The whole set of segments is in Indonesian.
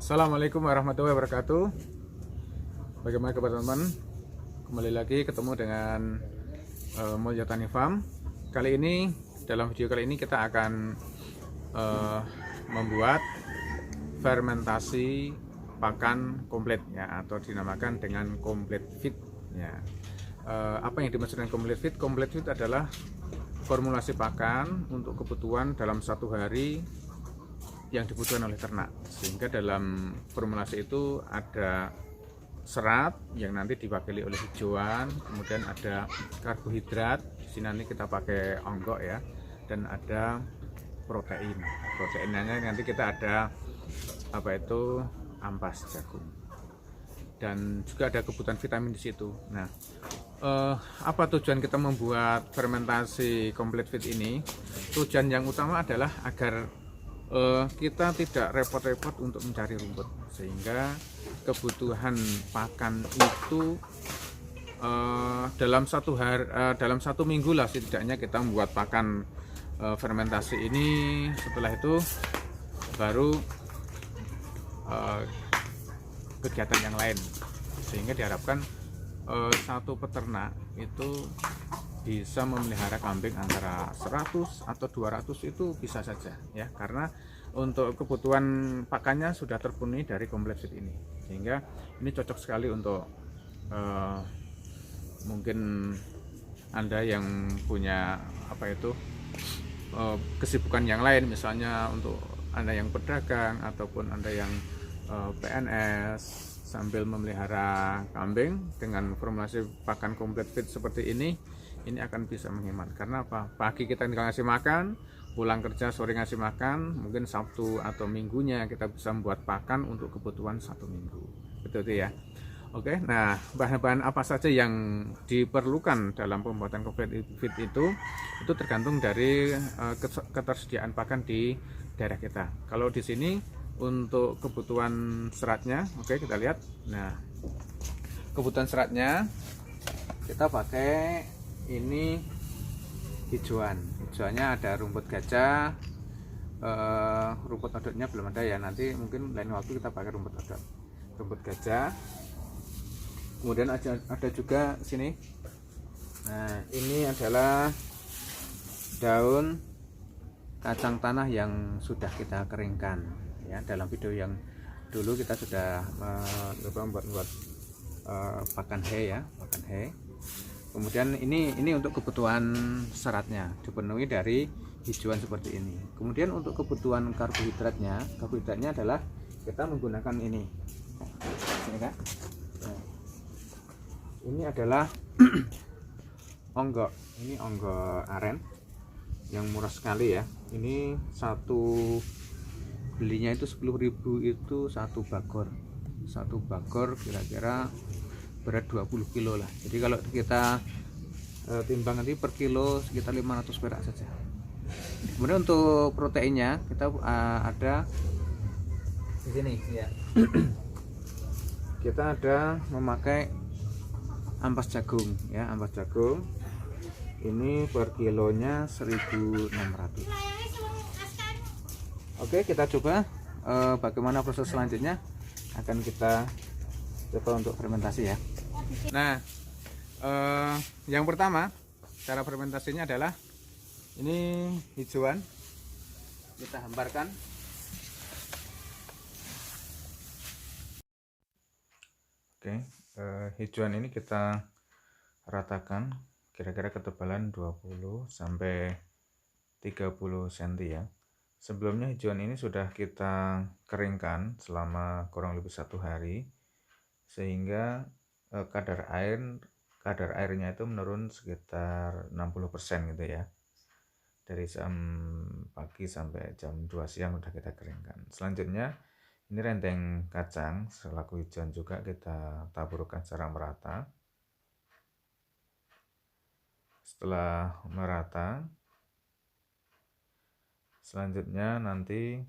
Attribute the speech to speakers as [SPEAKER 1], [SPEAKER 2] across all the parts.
[SPEAKER 1] Assalamualaikum warahmatullahi wabarakatuh. Bagaimana kabar teman-teman? Kembali lagi ketemu dengan Mulya Tani Farm. Dalam video kali ini kita akan membuat fermentasi pakan komplit ya, atau dinamakan dengan complete feed ya. Apa yang dimaksud dengan complete feed? Complete feed adalah formulasi pakan untuk kebutuhan dalam satu hari yang dibutuhkan oleh ternak, sehingga dalam formulasi itu ada serat yang nanti diwakili oleh hijauan, kemudian ada karbohidrat, di sini nanti kita pakai onggok ya, dan ada proteinnya nanti kita ada ampas jagung, dan juga ada kebutuhan vitamin di situ. Nah, apa tujuan kita membuat fermentasi complete feed ini? Tujuan yang utama adalah agar kita tidak repot-repot untuk mencari rumput, sehingga kebutuhan pakan itu dalam satu minggu lah setidaknya kita membuat pakan fermentasi ini. Setelah itu baru kegiatan yang lain, sehingga diharapkan satu peternak itu bisa memelihara kambing antara 100 atau 200 itu bisa saja ya, karena untuk kebutuhan pakannya sudah terpenuhi dari complete feed ini, sehingga ini cocok sekali untuk mungkin Anda yang punya kesibukan yang lain, misalnya untuk Anda yang pedagang ataupun Anda yang PNS sambil memelihara kambing. Dengan formulasi pakan complete feed seperti ini akan bisa menghemat. Karena apa? Pagi kita ngasih makan, pulang kerja sore ngasih makan, mungkin Sabtu atau Minggunya kita bisa membuat pakan untuk kebutuhan satu minggu. Betul ya? Oke, nah bahan-bahan apa saja yang diperlukan dalam pembuatan complete feed itu tergantung dari ketersediaan pakan di daerah kita. Kalau di sini untuk kebutuhan seratnya, oke, kita lihat. Nah, kebutuhan seratnya kita pakai ini hijauannya ada rumput gajah, rumput odotnya belum ada ya, nanti mungkin lain waktu kita pakai rumput gajah. Kemudian ada juga sini, nah ini adalah daun kacang tanah yang sudah kita keringkan ya. Dalam video yang dulu kita sudah membuat pakan hay ya, pakan hay. Kemudian ini untuk kebutuhan seratnya dipenuhi dari hijauan seperti ini. Kemudian untuk kebutuhan karbohidratnya adalah kita menggunakan ini kan? Nah, ini adalah onggok. Ini onggok aren yang murah sekali ya. Ini belinya itu 10.000, itu satu bagor kira-kira berat 20 kilo lah. Jadi kalau kita timbang nanti per kilo sekitar 500 perak saja. Kemudian untuk proteinnya kita ada di sini ya. Kita ada memakai ampas jagung ya, ampas jagung. Ini per kilonya 1.600. Oke, kita coba bagaimana proses selanjutnya, akan kita coba untuk fermentasi ya. Nah, yang pertama cara fermentasinya adalah ini hijauan kita hamparkan. Oke, hijauan ini kita ratakan kira-kira ketebalan 20 sampai 30 cm ya. Sebelumnya hijauan ini sudah kita keringkan selama kurang lebih 1 hari, sehingga kadar airnya itu menurun sekitar 60% gitu ya. Dari jam pagi sampai jam 2 siang udah kita keringkan. Selanjutnya ini renteng kacang selaku hijauan juga kita taburkan secara merata. Setelah merata, selanjutnya nanti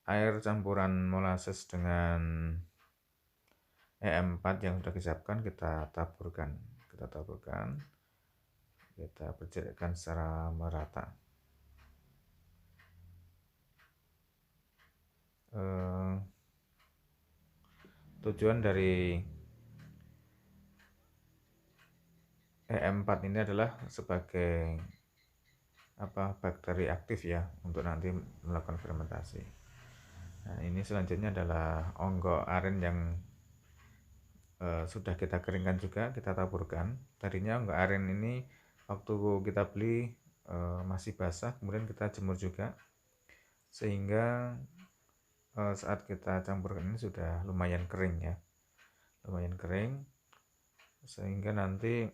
[SPEAKER 1] air campuran molasses dengan EM4 yang sudah disiapkan kita taburkan, kita percikan secara merata. tujuan dari EM4 ini adalah sebagai bakteri aktif ya untuk nanti melakukan fermentasi. Nah, ini selanjutnya adalah onggo aren yang sudah kita keringkan juga, kita taburkan. Tadinya onggo aren ini waktu kita beli masih basah, kemudian kita jemur juga, sehingga saat kita campurkan ini sudah lumayan kering ya, lumayan kering, sehingga nanti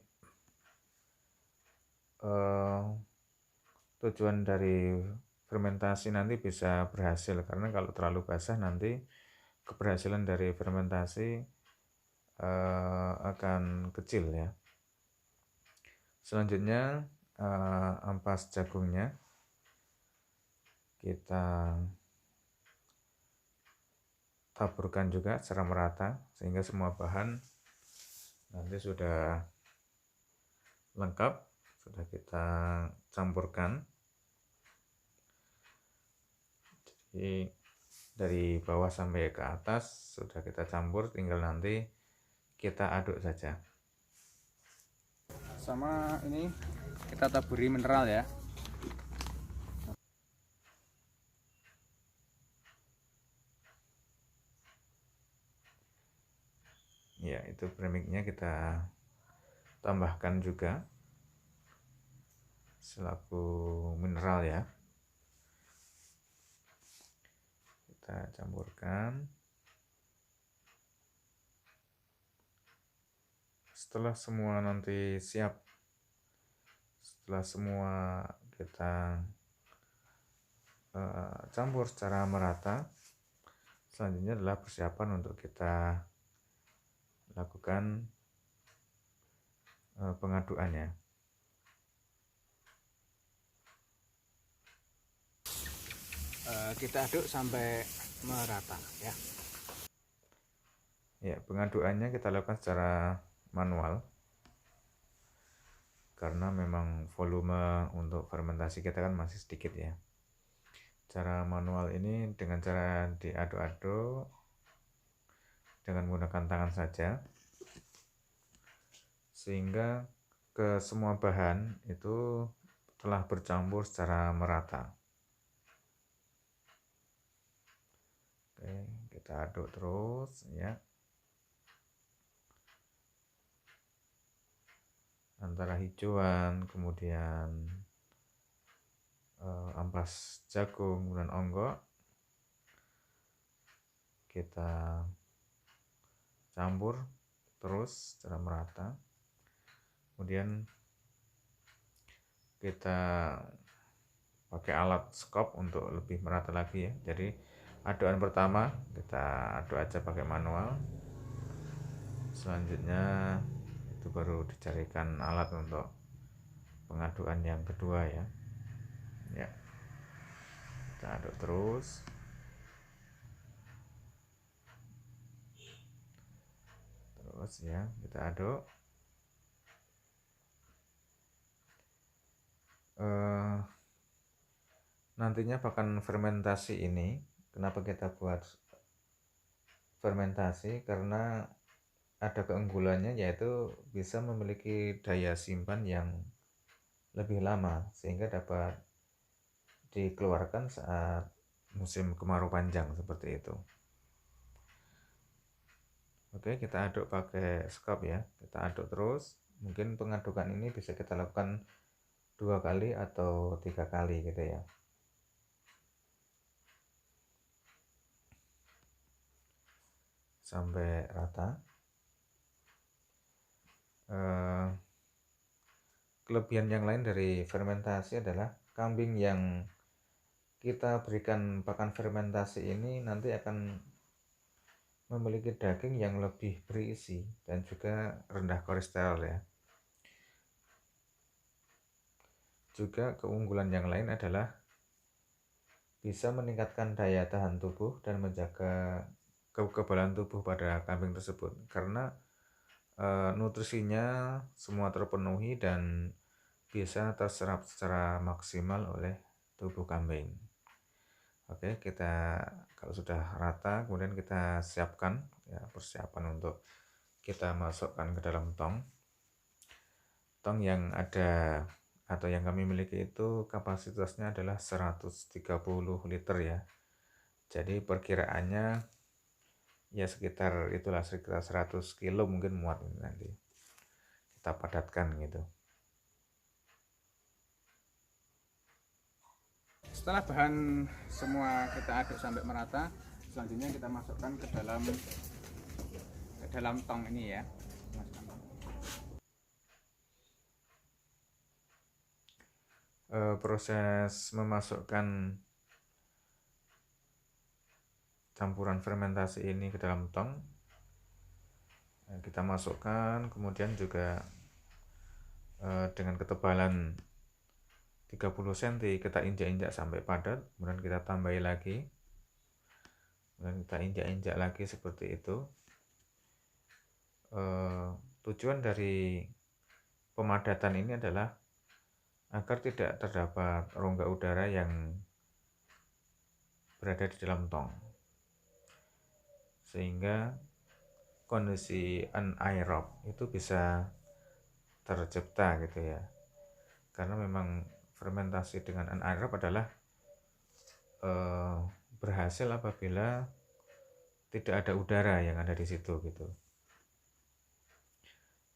[SPEAKER 1] tujuan dari fermentasi nanti bisa berhasil, karena kalau terlalu basah nanti keberhasilan dari fermentasi akan kecil ya. Selanjutnya ampas jagungnya kita taburkan juga secara merata sehingga semua bahan nanti sudah lengkap, sudah kita campurkan. Jadi dari bawah sampai ke atas sudah kita campur, tinggal nanti kita aduk saja. Sama ini kita taburi mineral ya. Ya, itu premixnya kita tambahkan juga selaku mineral ya. Kita campurkan. Setelah semua nanti siap, setelah semua kita campur secara merata, selanjutnya adalah persiapan untuk kita lakukan pengaduannya. Kita aduk sampai merata ya. Ya, pengaduannya kita lakukan secara manual karena memang volume untuk fermentasi kita kan masih sedikit ya. Cara manual ini dengan cara diaduk-aduk dengan menggunakan tangan saja, sehingga ke semua bahan itu telah bercampur secara merata. Oke, kita aduk terus ya, antara hijauan, kemudian ampas jagung dan onggo kita campur terus secara merata. Kemudian kita pakai alat skop untuk lebih merata lagi ya. Jadi adukan pertama kita aduk aja pakai manual, selanjutnya itu baru dicarikan alat untuk pengadukan yang kedua ya. Ya, kita aduk terus. Ya, kita aduk. Nantinya pakan fermentasi ini, kenapa kita buat fermentasi? Karena ada keunggulannya, yaitu bisa memiliki daya simpan yang lebih lama sehingga dapat dikeluarkan saat musim kemarau panjang seperti itu. Oke, kita aduk pakai skop ya, kita aduk terus. Mungkin pengadukan ini bisa kita lakukan 2 kali atau 3 kali gitu ya. Sampai rata. Kelebihan yang lain dari fermentasi adalah kambing yang kita berikan pakan fermentasi ini nanti akan memiliki daging yang lebih berisi dan juga rendah kolesterol ya. Juga keunggulan yang lain adalah bisa meningkatkan daya tahan tubuh dan menjaga kekebalan tubuh pada kambing tersebut, karena nutrisinya semua terpenuhi dan bisa terserap secara maksimal oleh tubuh kambing. Oke.
[SPEAKER 2] Oke, kita kalau sudah rata, kemudian kita siapkan ya, persiapan untuk kita masukkan ke dalam tong. Tong yang ada atau yang kami miliki itu kapasitasnya adalah 130 liter ya. Jadi perkiraannya ya sekitar itulah, sekitar 100 kilo mungkin muat nanti. Kita padatkan gitu.
[SPEAKER 1] Setelah bahan semua kita aduk sampai merata, selanjutnya kita masukkan ke dalam tong ini ya.
[SPEAKER 2] Proses memasukkan campuran fermentasi ini ke dalam tong, kita masukkan, kemudian juga dengan ketebalan 30 cm kita injak-injak sampai padat, kemudian kita tambahi lagi, kemudian kita injak-injak lagi seperti itu. Tujuan dari pemadatan ini adalah agar tidak terdapat rongga udara yang berada di dalam tong, sehingga kondisi anaerob itu bisa tercipta gitu ya. Karena memang fermentasi dengan anaerob adalah berhasil apabila tidak ada udara yang ada di situ gitu.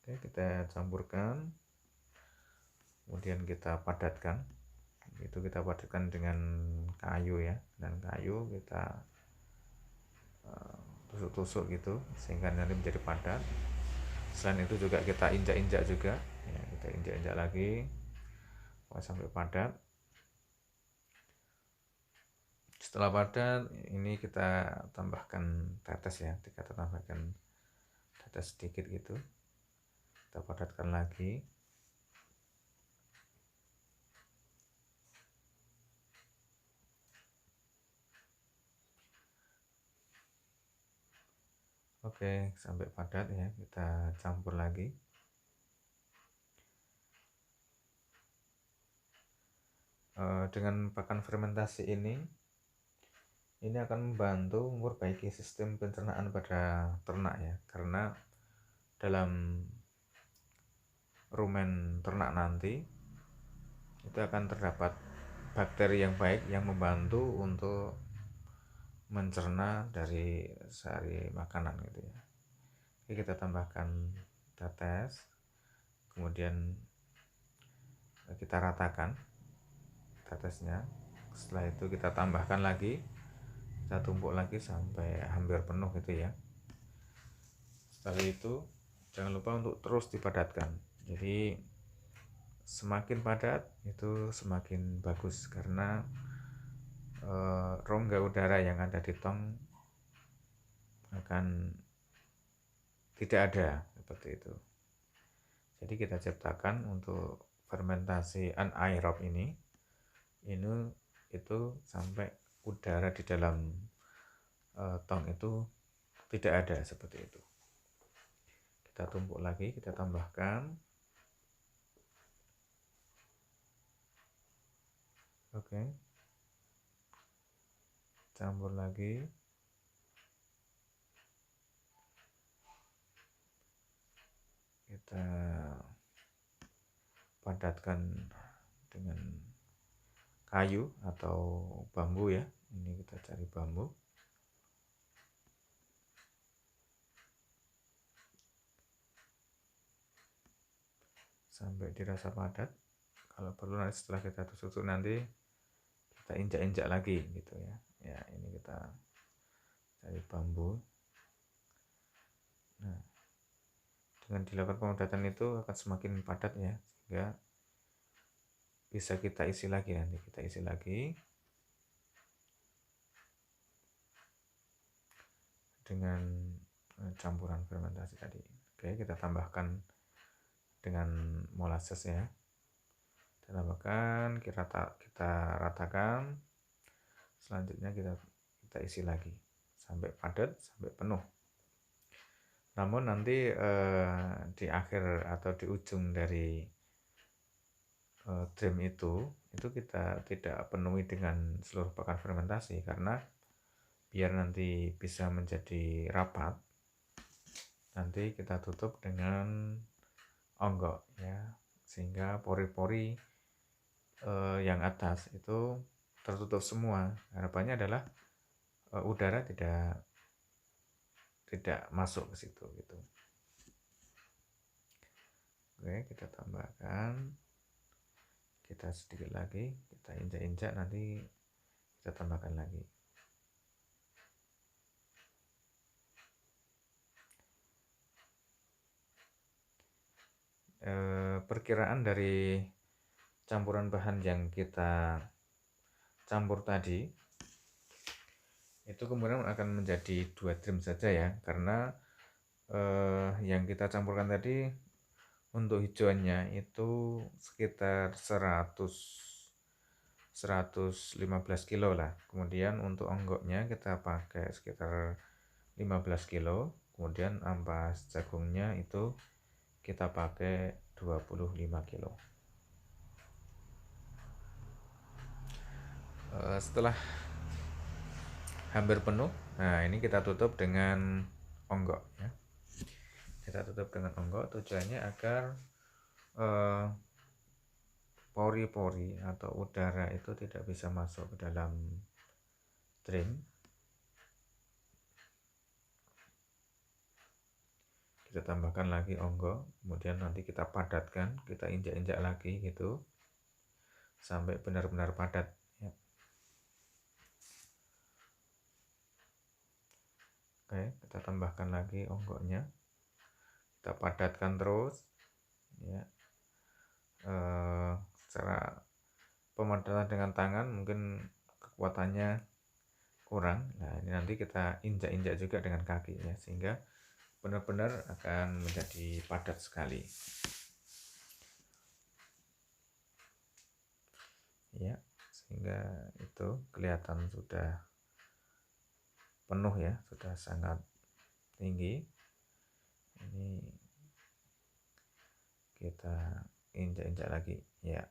[SPEAKER 2] Oke, kita campurkan, kemudian kita padatkan. Itu kita padatkan dengan kayu ya, dan kayu kita tusuk-tusuk gitu sehingga nanti menjadi padat. Selain itu juga kita injak-injak juga ya, kita injak-injak lagi sampai padat. Setelah padat ini kita tambahkan tetes ya, kita tambahkan tetes sedikit gitu, kita padatkan lagi. Oke, sampai padat ya, kita campur lagi. Dengan pakan fermentasi ini akan membantu memperbaiki sistem pencernaan pada ternak ya, karena dalam rumen ternak nanti itu akan terdapat bakteri yang baik yang membantu untuk mencerna dari sari makanan gitu ya. Oke, kita tambahkan tetes, kemudian kita ratakan tetesnya. Setelah itu kita tambahkan lagi, kita tumpuk lagi sampai hampir penuh gitu ya. Setelah itu jangan lupa untuk terus dipadatkan. Jadi semakin padat itu semakin bagus, karena rongga udara yang ada di tong akan tidak ada seperti itu. Jadi kita ciptakan untuk fermentasi anaerob ini itu sampai udara di dalam tong itu tidak ada seperti itu. Kita tumpuk lagi, kita tambahkan. Oke, campur lagi. Kita padatkan dengan kayu atau bambu ya. Ini kita cari bambu. Sampai dirasa padat. Kalau perlu nanti setelah kita tusuk-tusuk nanti kita injak-injak lagi gitu ya. Ya, ini kita cari bambu. Nah, dengan dilakukan pemadatan itu akan semakin padat ya, sehingga bisa kita isi lagi, nanti kita isi lagi dengan campuran fermentasi tadi. Oke, kita tambahkan dengan molasses ya, kita tambahkan, kita ratakan. Selanjutnya kita isi lagi sampai padat, sampai penuh. Namun nanti di akhir atau di ujung dari drum itu itu kita tidak penuhi dengan seluruh pakan fermentasi, karena biar nanti bisa menjadi rapat, nanti kita tutup dengan onggok ya, sehingga pori-pori yang atas itu tertutup semua. Harapannya adalah udara tidak masuk ke situ gitu. Oke, kita tambahkan, kita sedikit lagi, kita injak-injak, nanti kita tambahkan lagi. Perkiraan dari campuran bahan yang kita campur tadi itu kemudian akan menjadi 2 drum saja ya, karena yang kita campurkan tadi untuk hijauannya itu sekitar 115 kilo lah. Kemudian untuk onggoknya kita pakai sekitar 15 kilo. Kemudian ampas jagungnya itu kita pakai 25 kilo. Setelah hampir penuh, nah ini kita tutup dengan onggok ya. Kita tutup dengan onggok, tujuannya agar pori-pori atau udara itu tidak bisa masuk ke dalam drum. Kita tambahkan lagi onggok, kemudian nanti kita padatkan, kita injak-injak lagi gitu sampai benar-benar padat ya. Oke, kita tambahkan lagi onggoknya, kita padatkan terus ya. Secara pemadatan dengan tangan mungkin kekuatannya kurang. Nah, ini nanti kita injak-injak juga dengan kaki ya, sehingga benar-benar akan menjadi padat sekali ya, sehingga itu kelihatan sudah penuh ya, sudah sangat tinggi. Ini kita injak-injak lagi ya.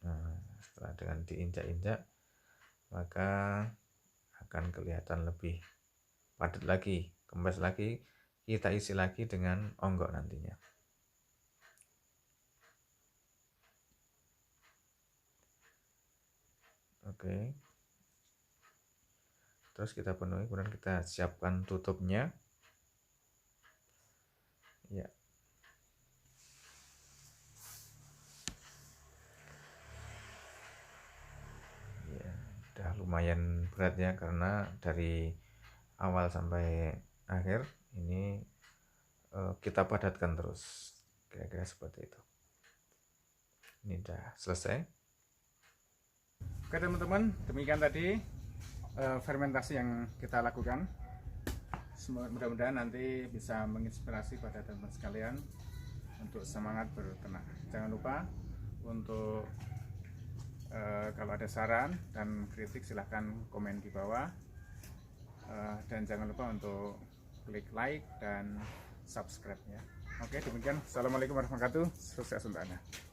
[SPEAKER 2] Nah, setelah dengan diinjak-injak maka akan kelihatan lebih padat lagi, kempes lagi. Kita isi lagi dengan onggok nantinya. Oke, terus kita penuhi, kemudian kita siapkan tutupnya ya. Ya, udah lumayan berat ya, karena dari awal sampai akhir ini kita padatkan terus, kira-kira seperti itu. Ini udah selesai.
[SPEAKER 1] Oke teman-teman, demikian tadi fermentasi yang kita lakukan. Mudah-mudahan nanti bisa menginspirasi pada teman-teman sekalian untuk semangat berternak. Jangan lupa untuk kalau ada saran dan kritik silahkan komen di bawah, dan jangan lupa untuk klik like dan subscribe ya. Oke, demikian. Assalamualaikum warahmatullahi wabarakatuh. Sukses untuk Anda.